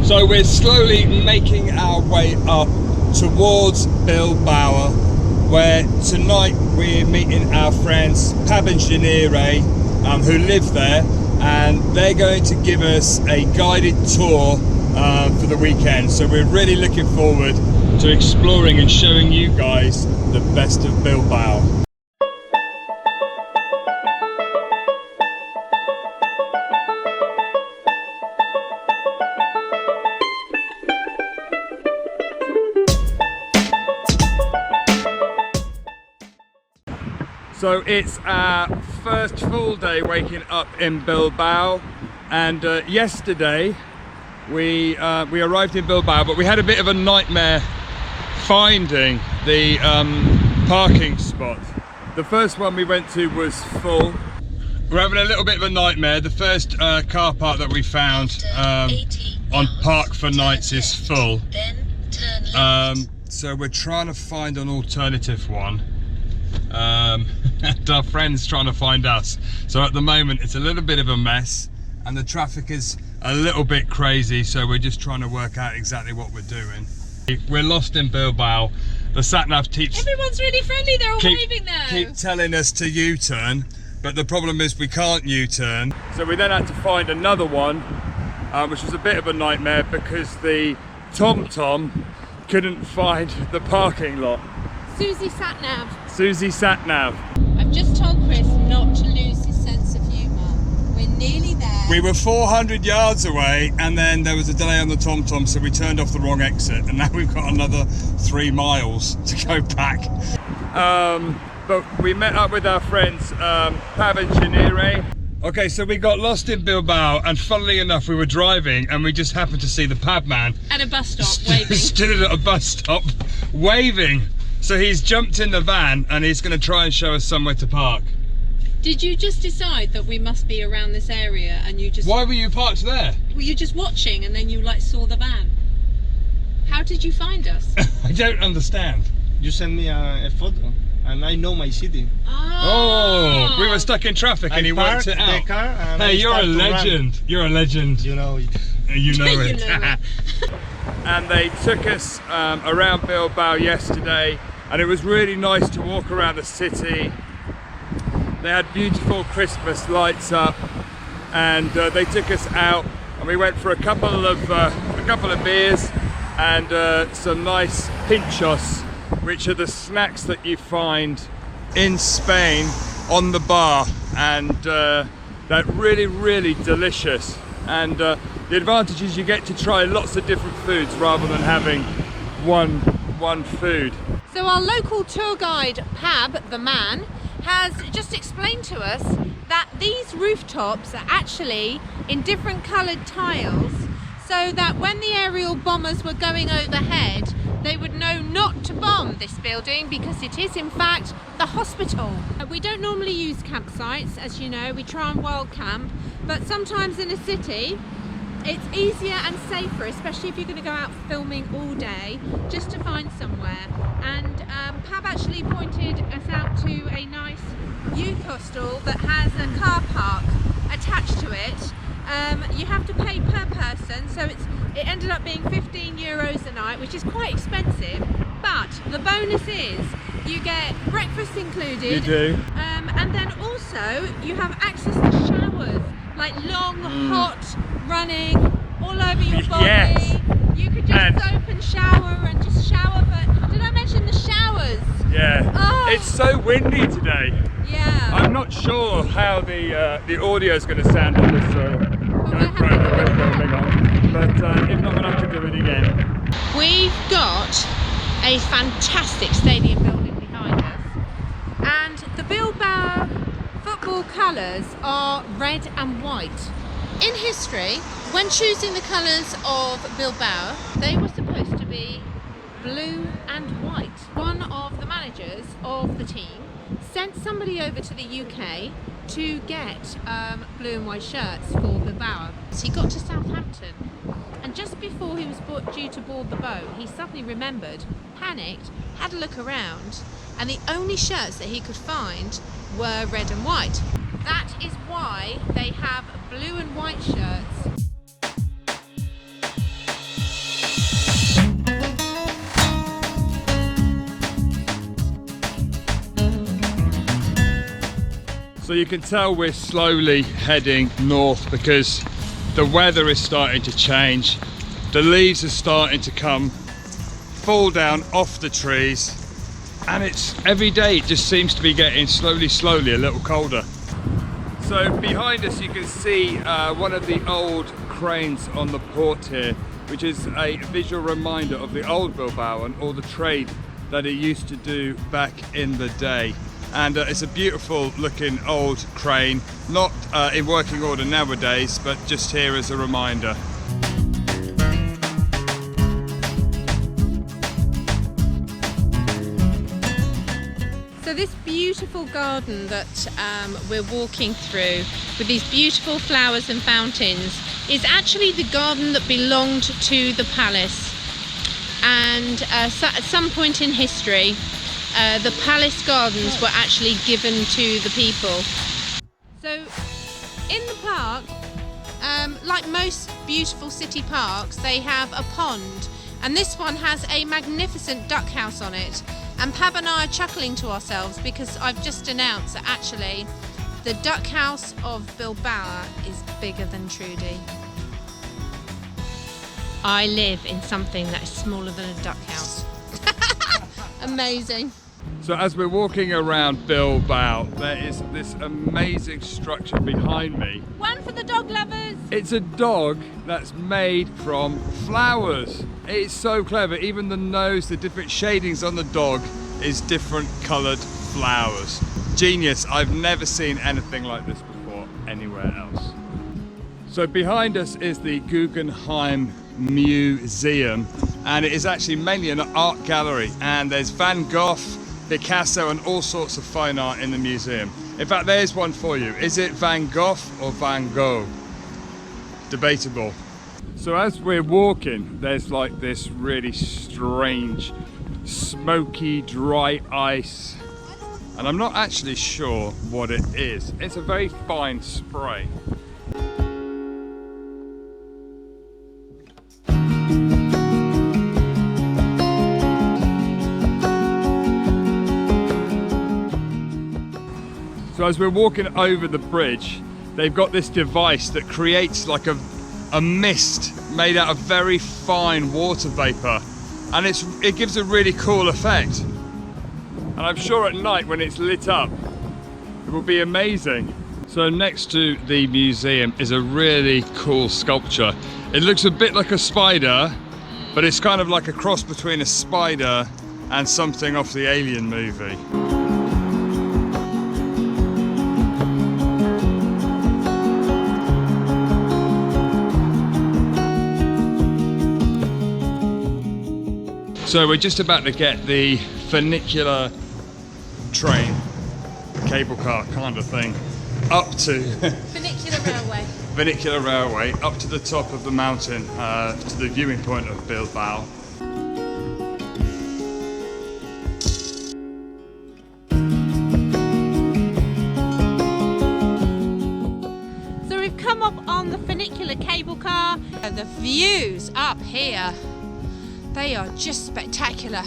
So we're slowly making our way up towards Bilbao, where tonight we're meeting our friends Pab who live there, and they're going to give us a guided tour for the weekend. So we're really looking forward to exploring and showing you guys the best of Bilbao. So it's our first full day waking up in Bilbao, and yesterday we arrived in Bilbao, but we had a bit of a nightmare finding the parking spot. The first one we went to was full. We're having a little bit of a nightmare. The first car park that we found on Park for Nights is full. So we're trying to find an alternative one. And our friends trying to find us. So at the moment it's a little bit of a mess and the traffic is a little bit crazy, so we're just trying to work out exactly what we're doing. We're lost in Bilbao. The sat-nav keeps... Everyone's really friendly, they're all waving now. Keep telling us to U-turn, but the problem is we can't U-turn. So we then had to find another one, which was a bit of a nightmare because the TomTom couldn't find the parking lot. Susie sat-nav. Susie sat-nav. I've just told Chris not to lose his sense of humour. We're nearly there. We were 400 yards away and then there was a delay on the TomTom, so we turned off the wrong exit, and now we've got another 3 miles to go back. But we met up with our friends Pab. Okay, so we got lost in Bilbao, and funnily enough we were driving and we just happened to see the Pab man at a bus stop waving. Stood at a bus stop waving. So he's jumped in the van and he's going to try and show us somewhere to park. Did you just decide that we must be around this area and you just... Why were you parked there? Were you just watching and then you like saw the van? How did you find us? I don't understand. You sent me a photo and I know my city. Oh, we were stuck in traffic and he worked it out. The car and hey, you're a legend. You're a legend. You know it. You know it. You know it. And they took us around Bilbao yesterday, and it was really nice to walk around the city. They had beautiful Christmas lights up, and they took us out and we went for a couple of beers and some nice pintxos, which are the snacks that you find in Spain on the bar, and they're really delicious. And the advantage is you get to try lots of different foods rather than having one food. So our local tour guide, Pab, the man, has just explained to us that these rooftops are actually in different coloured tiles, so that when the aerial bombers were going overhead, they would know not to bomb this building because it is in fact the hospital. We don't normally use campsites, as you know, we try and wild camp, but sometimes in a city it's easier and safer, especially if you're going to go out filming all day, just to find somewhere. And Pab actually pointed us out to a nice youth hostel that has a car park attached to it. You have to pay per person, so it ended up being €15 a night, which is quite expensive, but the bonus is you get breakfast included. You do. And then also you have access to showers, like long, hot, running all over your body. Yes. You could just soap and shower and just shower, but did I mention the showers? Yeah. Oh. It's so windy today. Yeah. I'm not sure how the audio is going to sound on this GoPro that we're filming on, but if not, we'll have to do it again. We've got a fantastic stadium building behind us, and the Bilbao football colours are red and white. In history, when choosing the colours of Bilbao, they were supposed to be blue and white. One of the managers of the team sent somebody over to the UK to get blue and white shirts for Bilbao. So he got to Southampton, and just before he was due to board the boat, he suddenly remembered, panicked, had a look around, and the only shirts that he could find were red and white. That is why they have blue and white shirts. So you can tell we're slowly heading north because the weather is starting to change. The leaves are starting to fall down off the trees, and it's every day it just seems to be getting slowly a little colder. So behind us you can see one of the old cranes on the port here, which is a visual reminder of the old Bilbao and all the trade that it used to do back in the day. And it's a beautiful looking old crane, not in working order nowadays, but just here as a reminder. So this beautiful garden that we're walking through with these beautiful flowers and fountains is actually the garden that belonged to the palace. And at some point in history, the palace gardens were actually given to the people. So in the park, like most beautiful city parks, they have a pond, and this one has a magnificent duck house on it. And Pab and I are chuckling to ourselves because I've just announced that actually the duck house of Bilbao is bigger than Trudy. I live in something that is smaller than a duck house. Amazing. So as we're walking around Bilbao, there is this amazing structure behind me. One for the dog lovers. It's a dog that's made from flowers. It's so clever. Even the nose, the different shadings on the dog is different coloured flowers. Genius. I've never seen anything like this before anywhere else. So behind us is the Guggenheim Museum, and it is actually mainly an art gallery, and there's Van Gogh, Picasso and all sorts of fine art in the museum. In fact, there's one for you. Is it Van Gogh or Van Gogh? Debatable. So as we're walking, there's like this really strange, smoky, dry ice, and I'm not actually sure what it is. It's a very fine spray. So as we're walking over the bridge, they've got this device that creates like a mist made out of very fine water vapor, and it gives a really cool effect. And I'm sure at night when it's lit up, it will be amazing. So next to the museum is a really cool sculpture. It looks a bit like a spider, but it's kind of like a cross between a spider and something off the Alien movie. So we're just about to get the funicular train, cable car kind of thing, up to funicular railway, up to the top of the mountain, to the viewing point of Bilbao. So we've come up on the funicular cable car, and the views up here, they are just spectacular.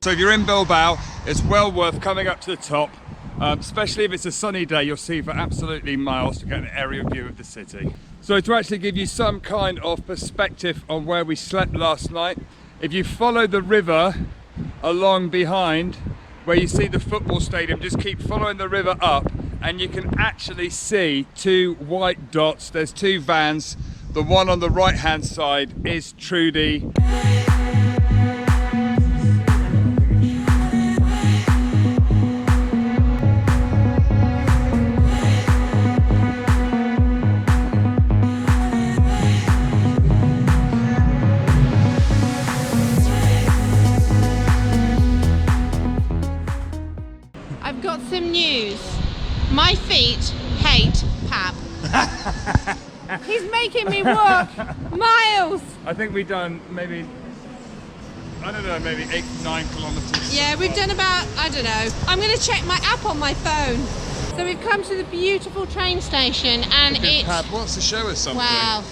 So if you're in Bilbao, it's well worth coming up to the top, especially if it's a sunny day. You'll see for absolutely miles to get an aerial view of the city. So to actually give you some kind of perspective on where we slept last night, if you follow the river along behind where you see the football stadium, just keep following the river up and you can actually see two white dots. There's two vans. The one on the right hand side is Trudy. I've got some news. My feet hate Pab. He's making me walk miles. I think we've done maybe, I don't know, maybe 8-9 kilometers. Yeah, we've done about, I don't know. I'm going to check my app on my phone. So we've come to the beautiful train station and Because Pab wants to show us something. wow.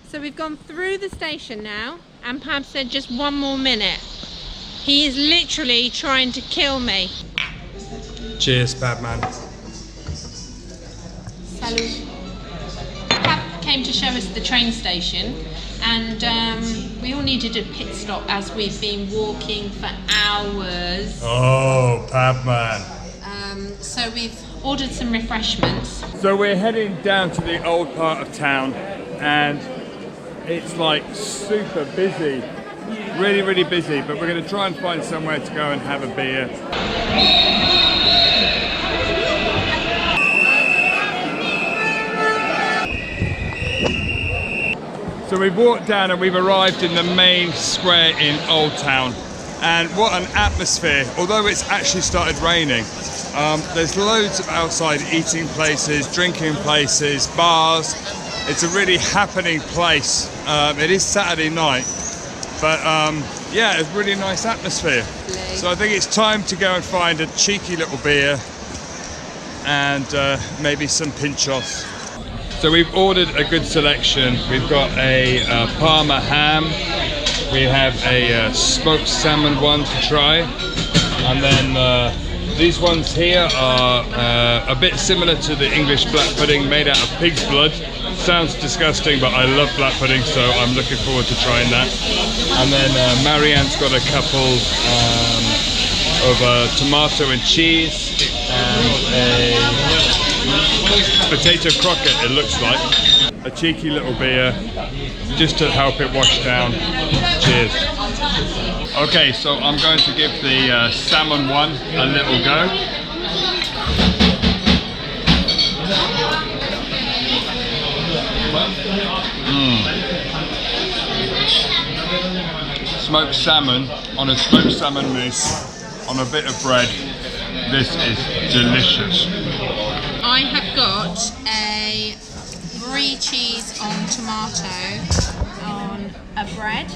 So we've gone through the station now and Pab said just one more minute. He is literally trying to kill me. Cheers, Pab man. Salut. Pab came to show us the train station and we all needed a pit stop as we've been walking for hours. Oh, Pab man. So we've ordered some refreshments. So we're heading down to the old part of town and it's like super busy. Really, really busy, but we're going to try and find somewhere to go and have a beer. So we've walked down and we've arrived in the main square in Old Town. And what an atmosphere, although it's actually started raining. There's loads of outside eating places, drinking places, bars. It's a really happening place. It is Saturday night, but yeah, it's a really nice atmosphere. So I think it's time to go and find a cheeky little beer and maybe some pintxos. So we've ordered a good selection. We've got a Parma ham. We have a smoked salmon one to try. And then these ones here are a bit similar to the English black pudding made out of pig's blood. Sounds disgusting, but I love black pudding, so I'm looking forward to trying that. And then Marianne's got a couple of tomato and cheese and a potato croquette, it looks like. A cheeky little beer, just to help it wash down. Cheers. Okay, so I'm going to give the salmon one a little go. Smoked salmon on a smoked salmon mousse on a bit of bread. This is delicious. I have got a brie cheese on tomato on a bread.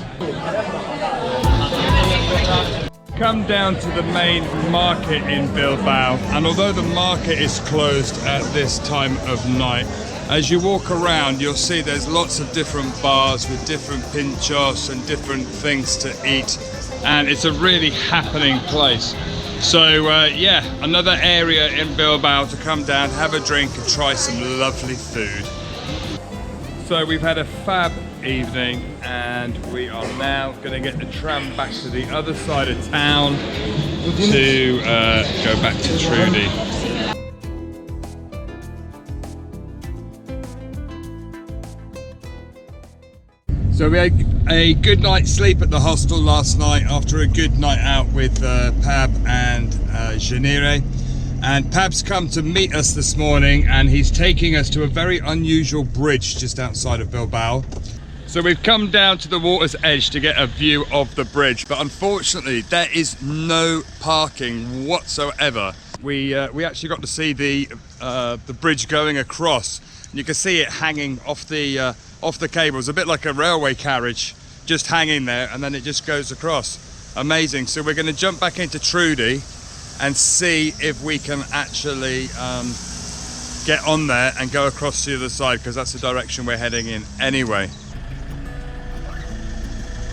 Come down to the main market in Bilbao, and although the market is closed at this time of night, as you walk around you'll see there's lots of different bars with different pintxos and different things to eat, and it's a really happening place. So yeah, another area in Bilbao to come down, have a drink and try some lovely food. So we've had a fab evening and we are now going to get the tram back to the other side of town to go back to Trudy. So we had a good night's sleep at the hostel last night after a good night out with Pab and Janire. And Pab's come to meet us this morning and he's taking us to a very unusual bridge just outside of Bilbao. So we've come down to the water's edge to get a view of the bridge, but unfortunately there is no parking whatsoever. We actually got to see the bridge going across. You can see it hanging off the cables, a bit like a railway carriage, just hanging there, and then it just goes across. Amazing. So we're going to jump back into Trudy and see if we can actually get on there and go across to the other side, because that's the direction we're heading in anyway.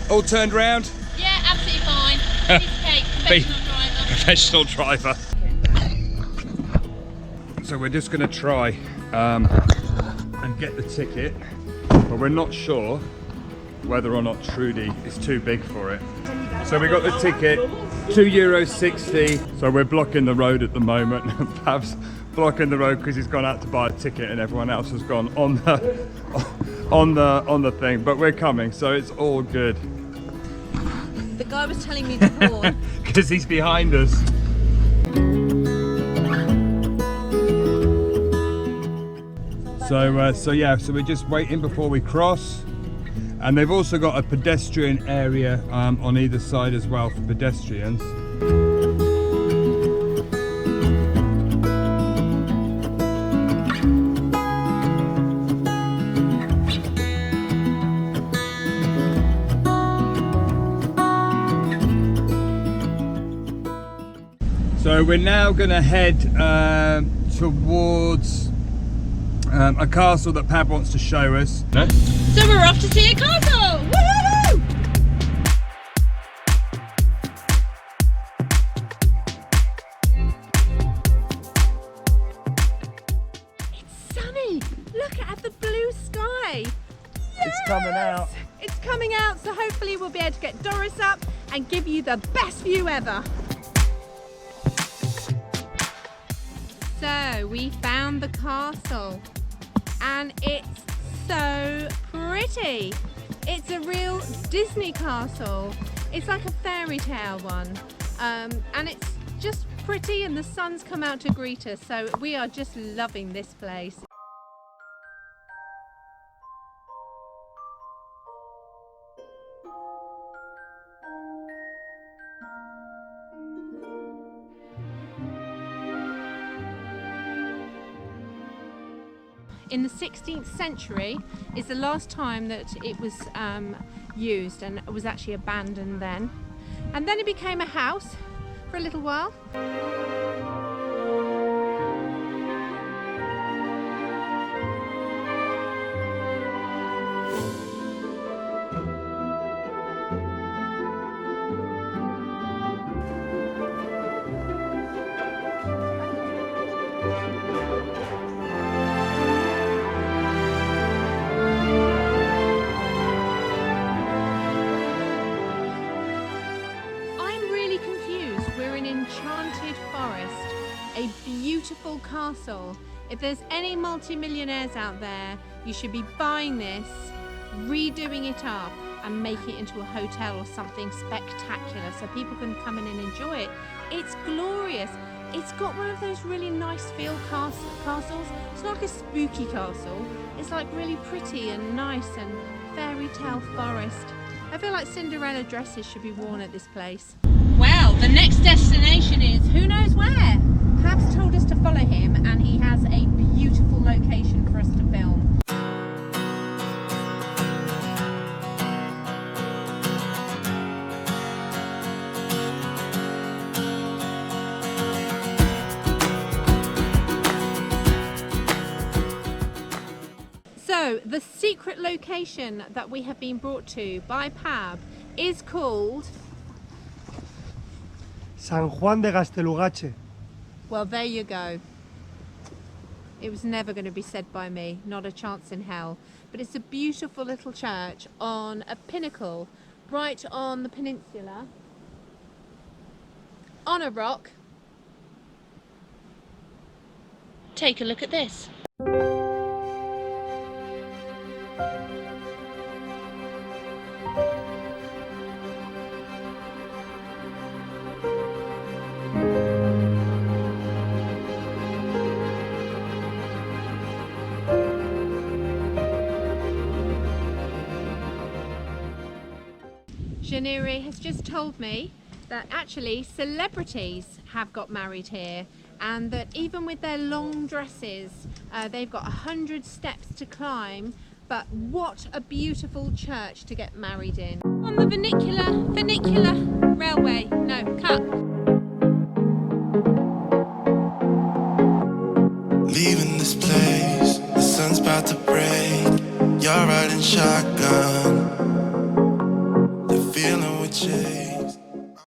All turned round? Yeah, absolutely fine. Piece of cake, professional driver. Professional driver. So we're just going to try and get the ticket, but we're not sure whether or not Trudy is too big for it. So we got the ticket, €2.60. So we're blocking the road at the moment. Pav's blocking the road because he's gone out to buy a ticket and everyone else has gone on the thing. But we're coming, so it's all good. The guy was telling me before. Because he's behind us. So yeah, so we're just waiting before we cross. And they've also got a pedestrian area on either side as well for pedestrians. So we're now going to head towards a castle that Pab wants to show us. No? So we're off to see a castle! Woo-hoo-hoo! It's sunny! Look at the blue sky! Yes! It's coming out. It's coming out, so hopefully we'll be able to get Doris up and give you the best view ever. So we found the castle and it's so pretty. It's a real Disney castle. It's like a fairy tale one, and it's just pretty, and the sun's come out to greet us, so we are just loving this place. In the 16th century is the last time that it was used, and it was actually abandoned then. And then it became a house for a little while. Enchanted forest, a beautiful castle. If there's any multi-millionaires out there, you should be buying this, redoing it up and making it into a hotel or something spectacular so people can come in and enjoy it. It's glorious. It's got one of those really nice feel castles. It's not like a spooky castle. It's like really pretty and nice and fairy tale forest. I feel like Cinderella dresses should be worn at this place. Well, the next destination is who knows where. Pab's told us to follow him and he has a beautiful location for us to film. So, the secret location that we have been brought to by Pab is called San Juan de Gaztelugatxe. Well, there you go. It was never going to be said by me, not a chance in hell. But it's a beautiful little church on a pinnacle, right on the peninsula, on a rock. Take a look at this. Janiri has just told me that actually celebrities have got married here, and that even with their long dresses they've got 100 steps to climb, but what a beautiful church to get married in. On the funicular railway.